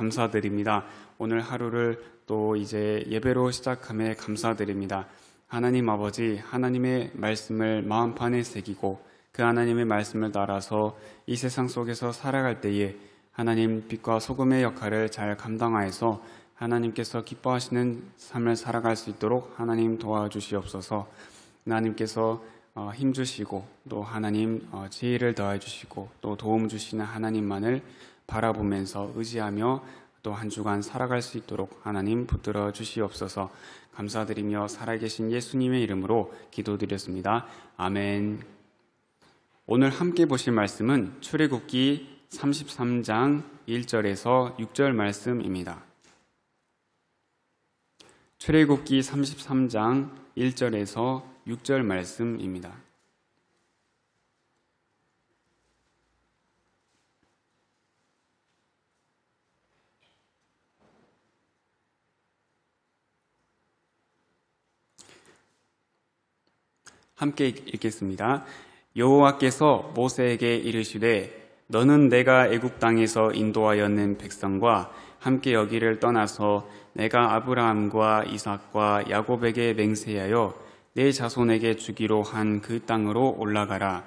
감사드립니다. 오늘 하루를 또 이제 예배로 시작함에 감사드립니다. 하나님 아버지, 하나님의 말씀을 마음판에 새기고 그 하나님의 말씀을 따라서 이 세상 속에서 살아갈 때에 하나님 빛과 소금의 역할을 잘 감당하여서 하나님께서 기뻐하시는 삶을 살아갈 수 있도록 하나님 도와주시옵소서. 하나님께서 힘주시고 또 하나님 지혜를 더해 주시고 또 도움 주시는 하나님만을 바라보면서 의지하며 또 한 주간 살아갈 수 있도록 하나님 붙들어 주시옵소서. 감사드리며 살아계신 예수님의 이름으로 기도드렸습니다. 아멘. 오늘 함께 보실 말씀은 출애굽기 33장 1절에서 6절 말씀입니다. 출애굽기 33장 1절에서 6절 말씀입니다. 함께 읽겠습니다. 여호와께서 모세에게 이르시되 너는 내가 애굽 땅에서 인도하여 낸 백성과 함께 여기를 떠나서 내가 아브라함과 이삭과 야곱에게 맹세하여 내 자손에게 주기로 한 그 땅으로 올라가라.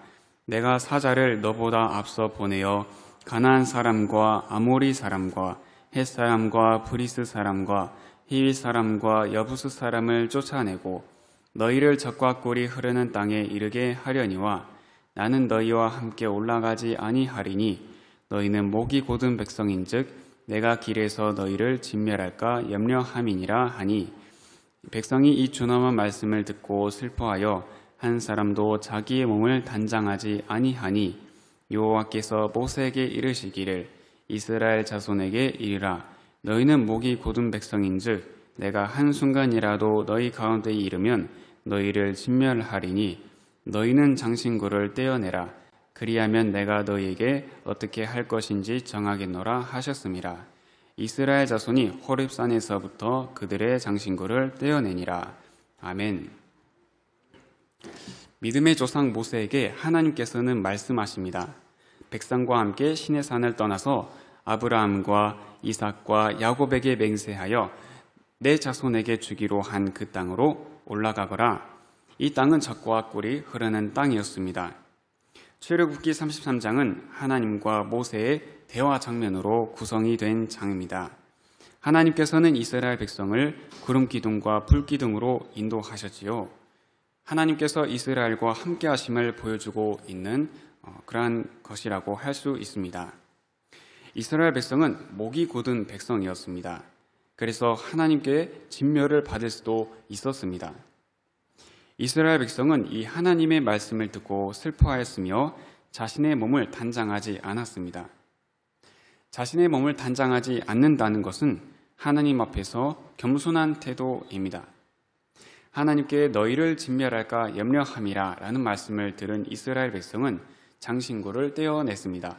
내가 사자를 너보다 앞서 보내어 가나안 사람과 아모리 사람과 헷 사람과 브리스 사람과 히윗 사람과 여부스 사람을 쫓아내고 너희를 적과 꿀이 흐르는 땅에 이르게 하려니와 나는 너희와 함께 올라가지 아니하리니 너희는 목이 곧은 백성인즉 내가 길에서 너희를 진멸할까 염려함이니라 하니 백성이 이 준엄한 말씀을 듣고 슬퍼하여 한 사람도 자기의 몸을 단장하지 아니하니 여호와께서 모세에게 이르시기를 이스라엘 자손에게 이르라 너희는 목이 곧은 백성인즉 내가 한순간이라도 너희 가운데에 이르면 너희를 진멸하리니 너희는 장신구를 떼어내라. 그리하면 내가 너희에게 어떻게 할 것인지 정하겠노라 하셨습니다. 이스라엘 자손이 호렙산에서부터 그들의 장신구를 떼어내니라. 아멘. 믿음의 조상 모세에게 하나님께서는 말씀하십니다. 백성과 함께 시내산을 떠나서 아브라함과 이삭과 야곱에게 맹세하여 내 자손에게 주기로 한 그 땅으로 올라가거라. 이 땅은 젖과 꿀이 흐르는 땅이었습니다. 출애굽기 33장은 하나님과 모세의 대화 장면으로 구성이 된 장입니다. 하나님께서는 이스라엘 백성을 구름 기둥과 불 기둥으로 인도하셨지요. 하나님께서 이스라엘과 함께 하심을 보여주고 있는 그러한 것이라고 할 수 있습니다. 이스라엘 백성은 목이 곧은 백성이었습니다. 그래서 하나님께 진멸을 받을 수도 있었습니다. 이스라엘 백성은 이 하나님의 말씀을 듣고 슬퍼하였으며 자신의 몸을 단장하지 않았습니다. 자신의 몸을 단장하지 않는다는 것은 하나님 앞에서 겸손한 태도입니다. 하나님께 너희를 진멸할까 염려함이라 라는 말씀을 들은 이스라엘 백성은 장신구를 떼어냈습니다.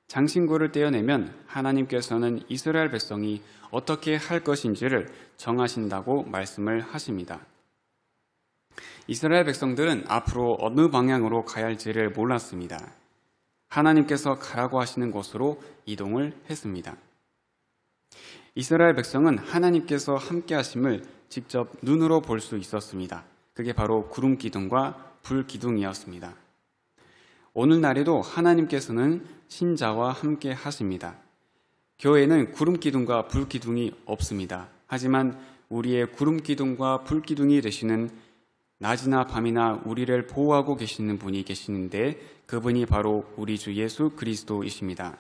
장신구를 떼어내면 하나님께서는 이스라엘 백성이 어떻게 할 것인지를 정하신다고 말씀을 하십니다. 이스라엘 백성들은 앞으로 어느 방향으로 가야 할지를 몰랐습니다. 하나님께서 가라고 하시는 곳으로 이동을 했습니다. 이스라엘 백성은 하나님께서 함께 하심을 직접 눈으로 볼 수 있었습니다. 그게 바로 구름 기둥과 불 기둥이었습니다. 오늘날에도 하나님께서는 신자와 함께 하십니다. 교회에는 구름 기둥과 불 기둥이 없습니다. 하지만 우리의 구름 기둥과 불 기둥이 되시는 낮이나 밤이나 우리를 보호하고 계시는 분이 계시는데 그분이 바로 우리 주 예수 그리스도이십니다.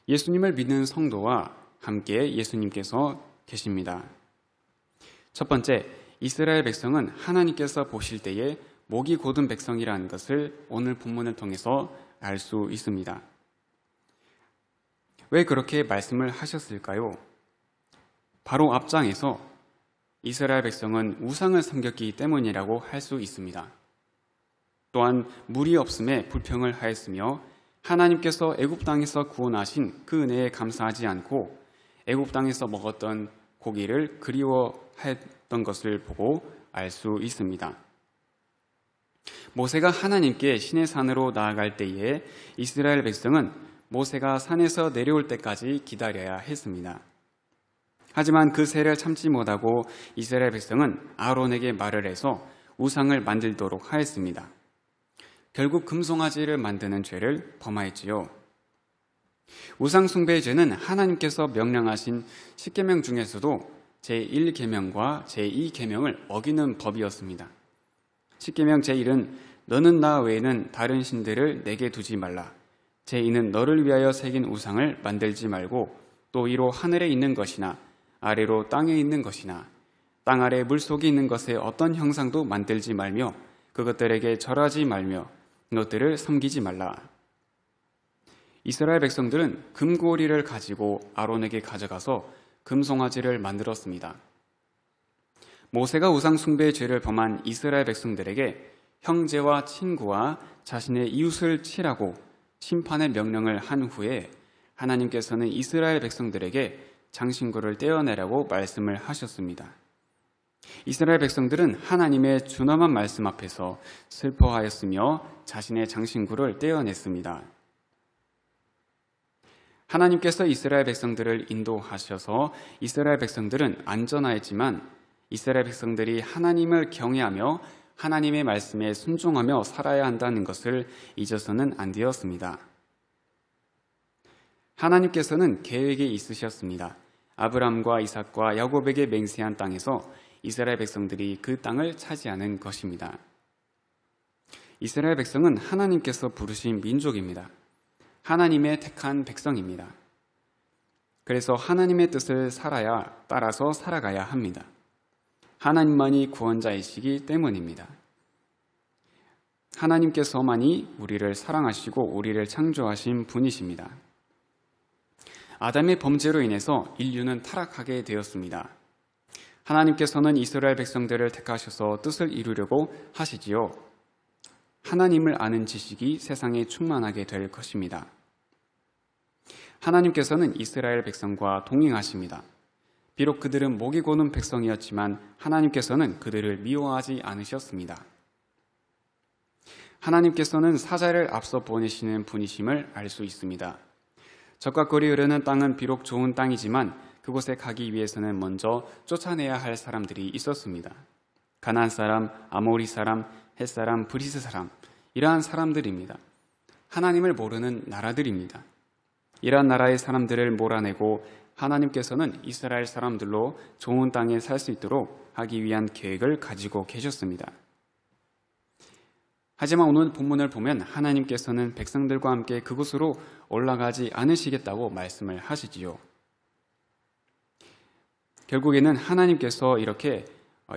예수님을 믿는 성도와 함께 예수님께서 계십니다. 첫 번째, 이스라엘 백성은 하나님께서 보실 때에 목이 곧은 백성이라는 것을 오늘 본문을 통해서 알 수 있습니다. 왜 그렇게 말씀을 하셨을까요? 바로 앞장에서 이스라엘 백성은 우상을 섬겼기 때문이라고 할 수 있습니다. 또한 물이 없음에 불평을 하였으며 하나님께서 애굽 땅에서 구원하신 그 은혜에 감사하지 않고 애굽 땅에서 먹었던 고기를 그리워했던 것을 보고 알 수 있습니다. 모세가 하나님께 시내산으로 나아갈 때에 이스라엘 백성은 모세가 산에서 내려올 때까지 기다려야 했습니다. 하지만 그 세를 참지 못하고 이스라엘 백성은 아론에게 말을 해서 우상을 만들도록 하였습니다. 결국 금송아지를 만드는 죄를 범하였지요. 우상 숭배의 죄는 하나님께서 명령하신 10계명 중에서도 제1계명과 제2계명을 어기는 법이었습니다. 10계명 제1은 너는 나 외에는 다른 신들을 내게 두지 말라. 제2는 너를 위하여 새긴 우상을 만들지 말고 또 위로 하늘에 있는 것이나 아래로 땅에 있는 것이나 땅 아래 물속에 있는 것의 어떤 형상도 만들지 말며 그것들에게 절하지 말며 그것들을 섬기지 말라. 이스라엘 백성들은 금고리를 가지고 아론에게 가져가서 금송아지를 만들었습니다. 모세가 우상 숭배의 죄를 범한 이스라엘 백성들에게 형제와 친구와 자신의 이웃을 치라고 심판의 명령을 한 후에 하나님께서는 이스라엘 백성들에게 장신구를 떼어내라고 말씀을 하셨습니다. 이스라엘 백성들은 하나님의 준엄한 말씀 앞에서 슬퍼하였으며 자신의 장신구를 떼어냈습니다. 하나님께서 이스라엘 백성들을 인도하셔서 이스라엘 백성들은 안전하였지만 이스라엘 백성들이 하나님을 경외하며 하나님의 말씀에 순종하며 살아야 한다는 것을 잊어서는 안 되었습니다. 하나님께서는 계획이 있으셨습니다. 아브람과 이삭과 야곱에게 맹세한 땅에서 이스라엘 백성들이 그 땅을 차지하는 것입니다. 이스라엘 백성은 하나님께서 부르신 민족입니다. 하나님의 택한 백성입니다. 그래서 하나님의 뜻을 따라서 살아가야 합니다. 하나님만이 구원자이시기 때문입니다. 하나님께서만이 우리를 사랑하시고 우리를 창조하신 분이십니다. 아담의 범죄로 인해서 인류는 타락하게 되었습니다. 하나님께서는 이스라엘 백성들을 택하셔서 뜻을 이루려고 하시지요. 하나님을 아는 지식이 세상에 충만하게 될 것입니다. 하나님께서는 이스라엘 백성과 동행하십니다. 비록 그들은 목이 고는 백성이었지만 하나님께서는 그들을 미워하지 않으셨습니다. 하나님께서는 사자를 앞서 보내시는 분이심을 알 수 있습니다. 적과 꿀이 흐르는 땅은 비록 좋은 땅이지만 그곳에 가기 위해서는 먼저 쫓아내야 할 사람들이 있었습니다. 가나안 사람, 아모리 사람, 헷 사람, 브리스 사람, 이러한 사람들입니다. 하나님을 모르는 나라들입니다. 이러한 나라의 사람들을 몰아내고 하나님께서는 이스라엘 사람들로 좋은 땅에 살 수 있도록 하기 위한 계획을 가지고 계셨습니다. 하지만 오늘 본문을 보면 하나님께서는 백성들과 함께 그곳으로 올라가지 않으시겠다고 말씀을 하시지요. 결국에는 하나님께서 이렇게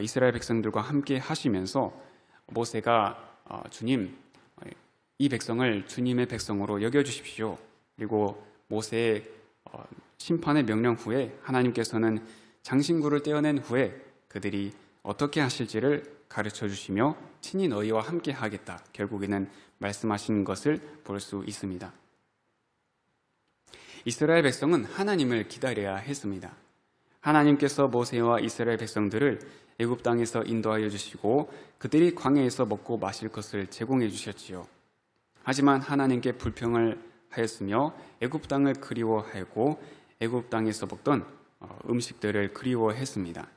이스라엘 백성들과 함께 하시면서 모세가 주님, 이 백성을 주님의 백성으로 여겨주십시오. 그리고 모세의 심판의 명령 후에 하나님께서는 장신구를 떼어낸 후에 그들이 어떻게 하실지를 가르쳐 주시며 친히 너희와 함께 하겠다. 결국에는 말씀하신 것을 볼 수 있습니다. 이스라엘 백성은 하나님을 기다려야 했습니다. 하나님께서 모세와 이스라엘 백성들을 애굽 땅에서 인도하여 주시고 그들이 광야에서 먹고 마실 것을 제공해 주셨지요. 하지만 하나님께 불평을 하였으며 애굽 땅을 그리워하고 애굽 땅에서 먹던 음식들을 그리워했습니다.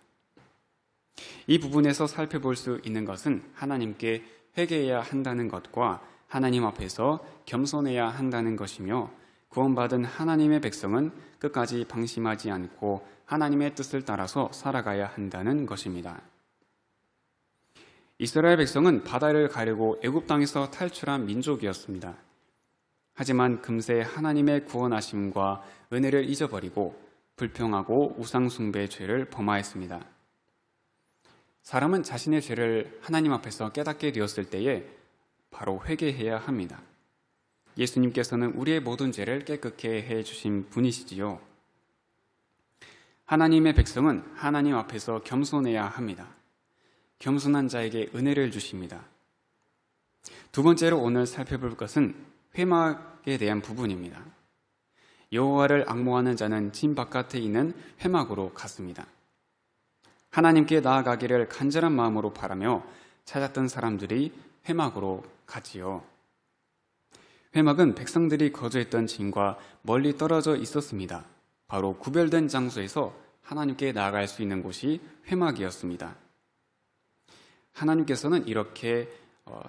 이 부분에서 살펴볼 수 있는 것은 하나님께 회개해야 한다는 것과 하나님 앞에서 겸손해야 한다는 것이며 구원받은 하나님의 백성은 끝까지 방심하지 않고 하나님의 뜻을 따라서 살아가야 한다는 것입니다. 이스라엘 백성은 바다를 가르고 애굽 땅에서 탈출한 민족이었습니다. 하지만 금세 하나님의 구원하심과 은혜를 잊어버리고 불평하고 우상 숭배의 죄를 범하였습니다. 사람은 자신의 죄를 하나님 앞에서 깨닫게 되었을 때에 바로 회개해야 합니다. 예수님께서는 우리의 모든 죄를 깨끗게 해주신 분이시지요. 하나님의 백성은 하나님 앞에서 겸손해야 합니다. 겸손한 자에게 은혜를 주십니다. 두 번째로 오늘 살펴볼 것은 회막에 대한 부분입니다. 여호와를 앙모하는 자는 진 바깥에 있는 회막으로 갔습니다. 하나님께 나아가기를 간절한 마음으로 바라며 찾았던 사람들이 회막으로 갔지요. 회막은 백성들이 거주했던 진과 멀리 떨어져 있었습니다. 바로 구별된 장소에서 하나님께 나아갈 수 있는 곳이 회막이었습니다. 하나님께서는 이렇게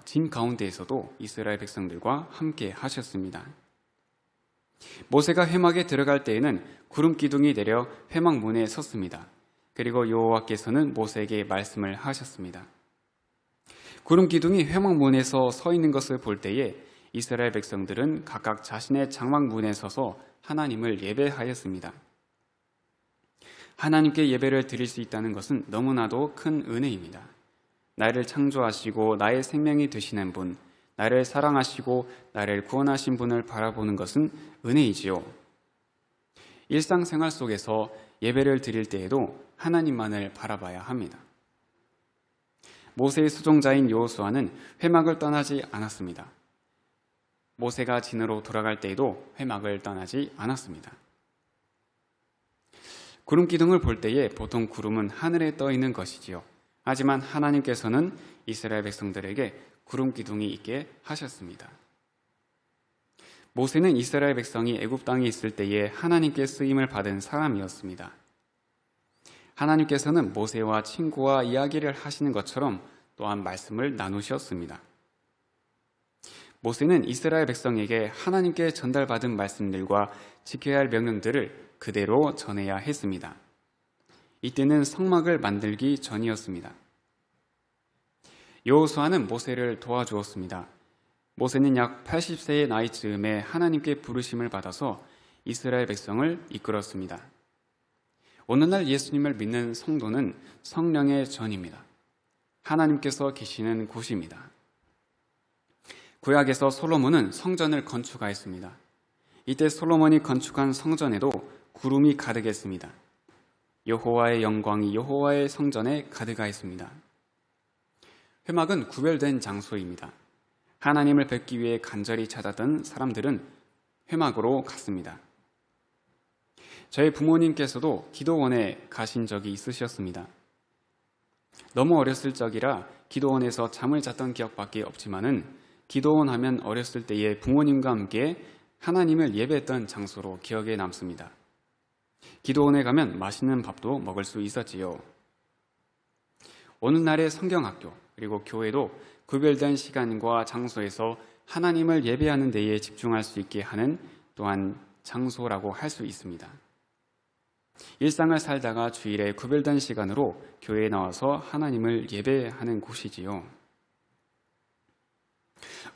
진 가운데에서도 이스라엘 백성들과 함께 하셨습니다. 모세가 회막에 들어갈 때에는 구름 기둥이 내려 회막 문에 섰습니다. 그리고 여호와께서는 모세에게 말씀을 하셨습니다. 구름 기둥이 회막 문에서 서 있는 것을 볼 때에 이스라엘 백성들은 각각 자신의 장막 문에 서서 하나님을 예배하였습니다. 하나님께 예배를 드릴 수 있다는 것은 너무나도 큰 은혜입니다. 나를 창조하시고 나의 생명이 되시는 분, 나를 사랑하시고 나를 구원하신 분을 바라보는 것은 은혜이지요. 일상생활 속에서 예배를 드릴 때에도 하나님만을 바라봐야 합니다. 모세의 수종자인 여호수아는 회막을 떠나지 않았습니다. 모세가 진으로 돌아갈 때에도 회막을 떠나지 않았습니다. 구름 기둥을 볼 때에 보통 구름은 하늘에 떠 있는 것이지요. 하지만 하나님께서는 이스라엘 백성들에게 구름 기둥이 있게 하셨습니다. 모세는 이스라엘 백성이 애굽 땅에 있을 때에 하나님께 쓰임을 받은 사람이었습니다. 하나님께서는 모세와 친구와 이야기를 하시는 것처럼 또한 말씀을 나누셨습니다. 모세는 이스라엘 백성에게 하나님께 전달받은 말씀들과 지켜야 할 명령들을 그대로 전해야 했습니다. 이때는 성막을 만들기 전이었습니다. 여호수아는 모세를 도와주었습니다. 모세는 약 80세의 나이 즈음에 하나님께 부르심을 받아서 이스라엘 백성을 이끌었습니다. 오늘날 예수님을 믿는 성도는 성령의 전입니다. 하나님께서 계시는 곳입니다. 구약에서 솔로몬은 성전을 건축하였습니다. 이때 솔로몬이 건축한 성전에도 구름이 가득했습니다. 여호와의 영광이 여호와의 성전에 가득하였습니다. 회막은 구별된 장소입니다. 하나님을 뵙기 위해 간절히 찾았던 사람들은 회막으로 갔습니다. 저희 부모님께서도 기도원에 가신 적이 있으셨습니다. 너무 어렸을 적이라 기도원에서 잠을 잤던 기억밖에 없지만은 기도원 하면 어렸을 때에 부모님과 함께 하나님을 예배했던 장소로 기억에 남습니다. 기도원에 가면 맛있는 밥도 먹을 수 있었지요. 오늘날의 성경학교 그리고 교회도 구별된 시간과 장소에서 하나님을 예배하는 데에 집중할 수 있게 하는 또한 장소라고 할 수 있습니다. 일상을 살다가 주일에 구별된 시간으로 교회에 나와서 하나님을 예배하는 곳이지요.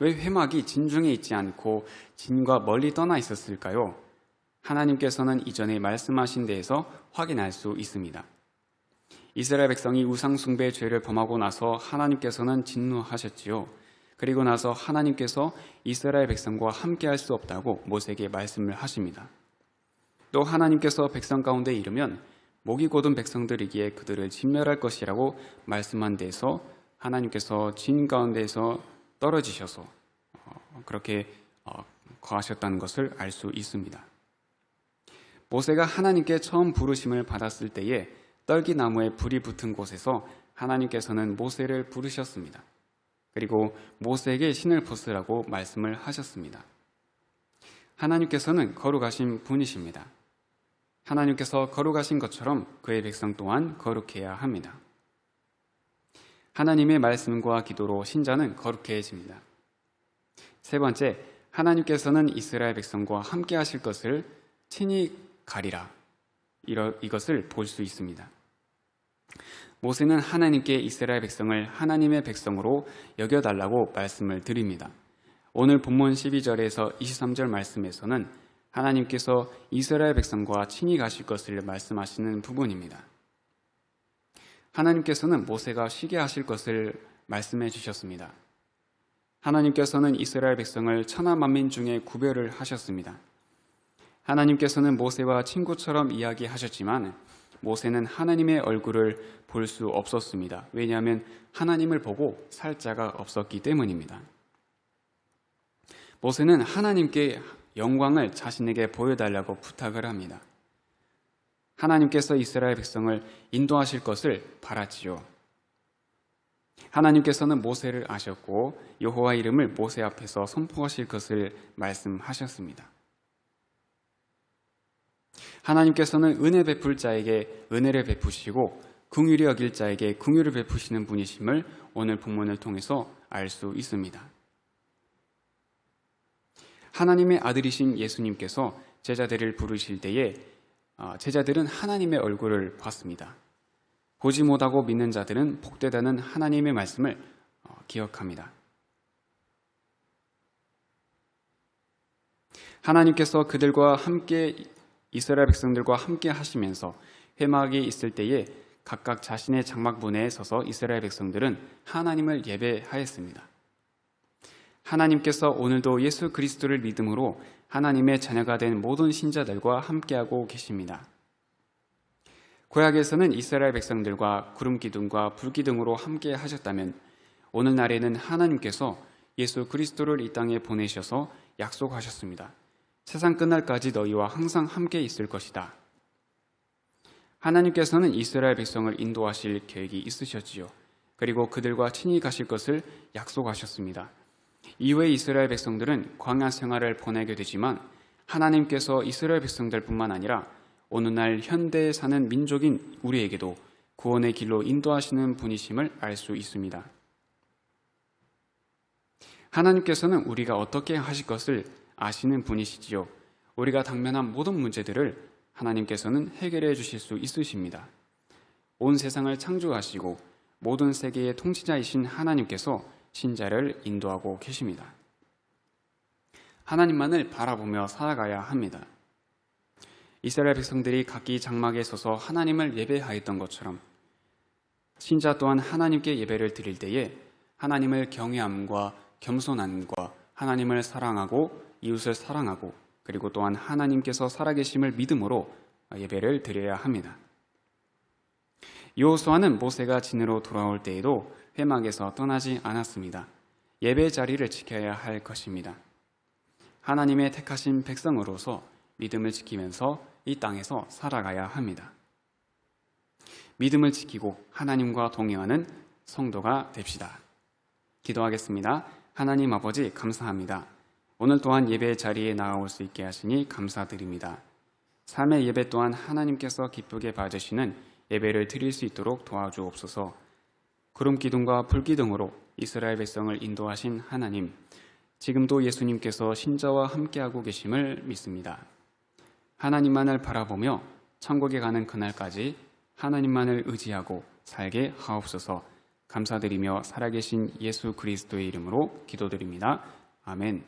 왜 회막이 진중에 있지 않고 진과 멀리 떠나 있었을까요? 하나님께서는 이전에 말씀하신 데에서 확인할 수 있습니다. 이스라엘 백성이 우상 숭배의 죄를 범하고 나서 하나님께서는 진노하셨지요. 그리고 나서 하나님께서 이스라엘 백성과 함께 할 수 없다고 모세에게 말씀을 하십니다. 또 하나님께서 백성 가운데 이르면 목이 곧은 백성들이기에 그들을 진멸할 것이라고 말씀한 데에서 하나님께서 진 가운데에서 떨어지셔서 그렇게 거하셨다는 것을 알 수 있습니다. 모세가 하나님께 처음 부르심을 받았을 때에 떨기나무에 불이 붙은 곳에서 하나님께서는 모세를 부르셨습니다. 그리고 모세에게 신을 벗으라고 말씀을 하셨습니다. 하나님께서는 거룩하신 분이십니다. 하나님께서 거룩하신 것처럼 그의 백성 또한 거룩해야 합니다. 하나님의 말씀과 기도로 신자는 거룩해집니다. 세 번째, 하나님께서는 이스라엘 백성과 함께 하실 것을 친히 가리라. 이것을 볼 수 있습니다. 모세는 하나님께 이스라엘 백성을 하나님의 백성으로 여겨달라고 말씀을 드립니다. 오늘 본문 12절에서 23절 말씀에서는 하나님께서 이스라엘 백성과 친히 가실 것을 말씀하시는 부분입니다. 하나님께서는 모세가 쉬게 하실 것을 말씀해 주셨습니다. 하나님께서는 이스라엘 백성을 천하 만민 중에 구별을 하셨습니다. 하나님께서는 모세와 친구처럼 이야기하셨지만 모세는 하나님의 얼굴을 볼 수 없었습니다. 왜냐하면 하나님을 보고 살 자가 없었기 때문입니다. 모세는 하나님께 영광을 자신에게 보여달라고 부탁을 합니다. 하나님께서 이스라엘 백성을 인도하실 것을 바랐지요. 하나님께서는 모세를 아셨고 여호와 이름을 모세 앞에서 선포하실 것을 말씀하셨습니다. 하나님께서는 은혜 베풀 자에게 은혜를 베푸시고 긍휼히 여길 자에게 긍휼을 베푸시는 분이심을 오늘 본문을 통해서 알 수 있습니다. 하나님의 아들이신 예수님께서 제자들을 부르실 때에 제자들은 하나님의 얼굴을 봤습니다. 보지 못하고 믿는 자들은 복되다는 하나님의 말씀을 기억합니다. 하나님께서 그들과 함께 이스라엘 백성들과 함께 하시면서 회막이 있을 때에 각각 자신의 장막문에 서서 이스라엘 백성들은 하나님을 예배하였습니다. 하나님께서 오늘도 예수 그리스도를 믿음으로 하나님의 자녀가 된 모든 신자들과 함께하고 계십니다. 구약에서는 이스라엘 백성들과 구름 기둥과 불 기둥으로 함께 하셨다면 오늘날에는 하나님께서 예수 그리스도를 이 땅에 보내셔서 약속하셨습니다. 세상 끝날까지 너희와 항상 함께 있을 것이다. 하나님께서는 이스라엘 백성을 인도하실 계획이 있으셨지요. 그리고 그들과 친히 가실 것을 약속하셨습니다. 이후에 이스라엘 백성들은 광야 생활을 보내게 되지만 하나님께서 이스라엘 백성들뿐만 아니라 오늘날 현대에 사는 민족인 우리에게도 구원의 길로 인도하시는 분이심을 알 수 있습니다. 하나님께서는 우리가 어떻게 하실 것을 아시는 분이시지요. 우리가 당면한 모든 문제들을 하나님께서는 해결해 주실 수 있으십니다. 온 세상을 창조하시고 모든 세계의 통치자이신 하나님께서 신자를 인도하고 계십니다. 하나님만을 바라보며 살아가야 합니다. 이스라엘 백성들이 각기 장막에 서서 하나님을 예배하였던 것처럼 신자 또한 하나님께 예배를 드릴 때에 하나님을 경외함과 겸손함과 하나님을 사랑하고 이웃을 사랑하고 그리고 또한 하나님께서 살아계심을 믿음으로 예배를 드려야 합니다. 여호수아는 모세가 진으로 돌아올 때에도 회막에서 떠나지 않았습니다. 예배 자리를 지켜야 할 것입니다. 하나님의 택하신 백성으로서 믿음을 지키면서 이 땅에서 살아가야 합니다. 믿음을 지키고 하나님과 동행하는 성도가 됩시다. 기도하겠습니다. 하나님 아버지 감사합니다. 오늘 또한 예배 자리에 나아올 수 있게 하시니 감사드립니다. 삶의 예배 또한 하나님께서 기쁘게 봐주시는 예배를 드릴 수 있도록 도와주옵소서. 구름 기둥과 불 기둥으로 이스라엘 백성을 인도하신 하나님, 지금도 예수님께서 신자와 함께하고 계심을 믿습니다. 하나님만을 바라보며 천국에 가는 그날까지 하나님만을 의지하고 살게 하옵소서. 감사드리며 살아계신 예수 그리스도의 이름으로 기도드립니다. 아멘.